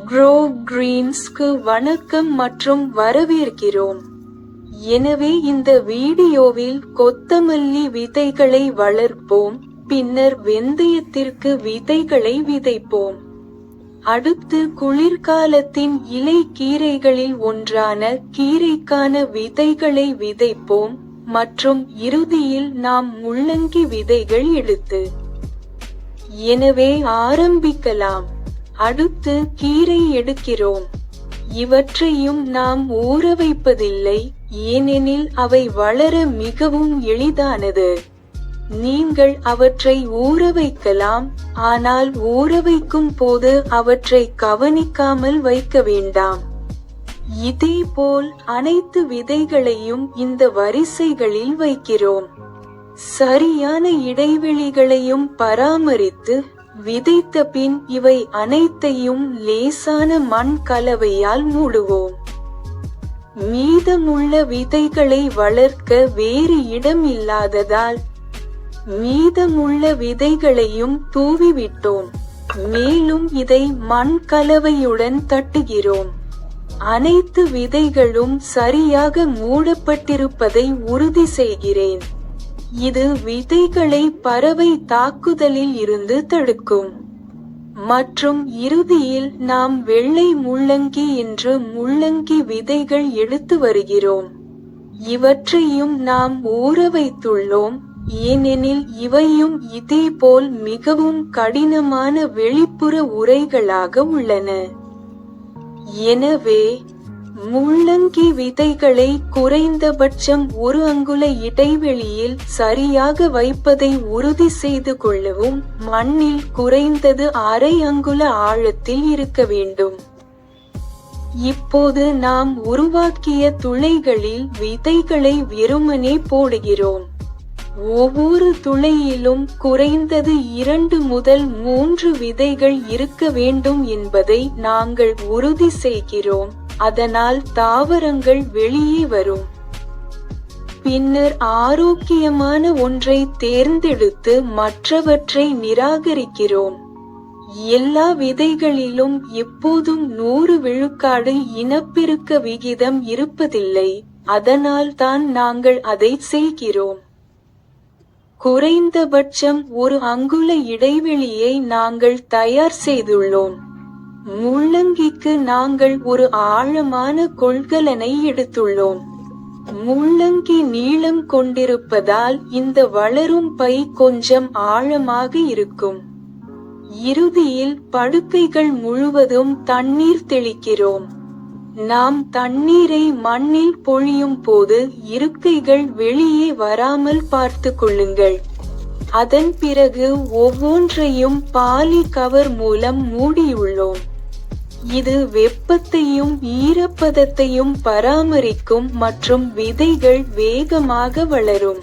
Grow கிரீன்ஸ்க்கு வணக்கம் மற்றும் வரவேற்கிறோம். எனவே இந்த வீடியோவில் கொத்தமல்லி விதைகளை வளர்ப்போம், பின்னர் வெந்தயத்திற்கு விதைகளை விதைப்போம். அடுத்து குளிர்காலத்தின் இலை கீரைகளில் ஒன்றான கீரைக்கான விதைகளை விதைப்போம் மற்றும் இறுதியில் நாம் முள்ளங்கி விதைகள் எடுத்து. எனவே ஆரம்பிக்கலாம். அடுத்து கீரை எடுக்கிறோம். இவற்றையும் நாம் ஊற வைப்பதில்லை, ஏனெனில் அவை வளர மிகவும் எளிதானது. நீங்கள் அவற்றை ஊற வைக்கலாம், ஆனால் ஊற வைக்கும் போது அவற்றை கவனிக்காமல் வைக்க வேண்டாம். இதேபோல் அனைத்து விதைகளையும் இந்த வரிசைகளில் வைக்கிறோம். சரியான இடைவெளிகளையும் பராமரித்து விதைத்த பின் இவை அனைத்தையும் லேசான மண் கலவையால் மூடுவோம். மீதமுள்ள விதைகளை வளர்க்க வேறு இடம் இல்லாததால் மீதமுள்ள விதைகளையும் தூவிவிட்டோம். மேலும் இதை மண் கலவையுடன் தட்டுகிறோம். அனைத்து விதைகளும் சரியாக மூடப்பட்டிருப்பதை உறுதி செய்கிறேன். இது விதைகளை பறவை தாக்குதலில் இருந்து தடுக்கும். மற்றும் இறுதியில் நாம் வெள்ளை முள்ளங்கி என்று முள்ளங்கி விதைகள் எடுத்து வருகிறோம். இவற்றையும் நாம் ஊற வைத்துள்ளோம், ஏனெனில் இவையும் இதேபோல் மிகவும் கடினமான வெளிப்புற உறைகளாக உள்ளன. எனவே முள்ளங்கி விதைகளை குறைந்தபட்சம் 1 அங்குல இடைவெளியில் சரியாக வைப்பதை உறுதி செய்து கொள்ளவும். மண்ணில் குறைந்தது 1/2 அங்குல ஆழத்தில் இருக்க வேண்டும். இப்போது நாம் உருவாக்கிய துளைகளில் விதைகளை வெறுமனே போடுகிறோம். ஒவ்வொரு துளையிலும் குறைந்தது 2 முதல் 3 விதைகள் இருக்க வேண்டும் என்பதை நாங்கள் உறுதி செய்கிறோம், அதனால் தாவரங்கள் வெளியே வரும். பின்னர் ஆரோக்கியமான ஒன்றை தேர்ந்தெடுத்து மற்றவற்றை நிராகரிக்கிறோம். எல்லா விதைகளிலும் எப்போதும் 100 விழுக்காடு இனப்பெருக்க விகிதம் இருப்பதில்லை, அதனால் தான் நாங்கள் அதை செய்கிறோம். குறைந்தபட்சம் 1 அங்குல இடைவெளியை நாங்கள் தயார் செய்துள்ளோம். முள்ளங்கிக்கு நாங்கள் ஒரு ஆழமான கொள்கலனை எடுத்துள்ளோம். முள்ளங்கி நீளம் கொண்டிருப்பதால் இந்த வளரும் பை கொஞ்சம் ஆழமாக இருக்கும். இறுதியில் படுக்கைகள் முழுவதும் தண்ணீர் தெளிக்கிறோம். நாம் தண்ணீரை மண்ணில் பொழியும் போது இருக்கைகள் வெளியே வராமல் பார்த்து கொள்ளுங்கள். அதன் பிறகு ஒவ்வொன்றையும் பாலி கவர் மூலம் மூடியுள்ளோம். இது வெப்பத்தையும் ஈரப்பதத்தையும் பராமரிக்கும் மற்றும் விதைகள் வேகமாக வளரும்.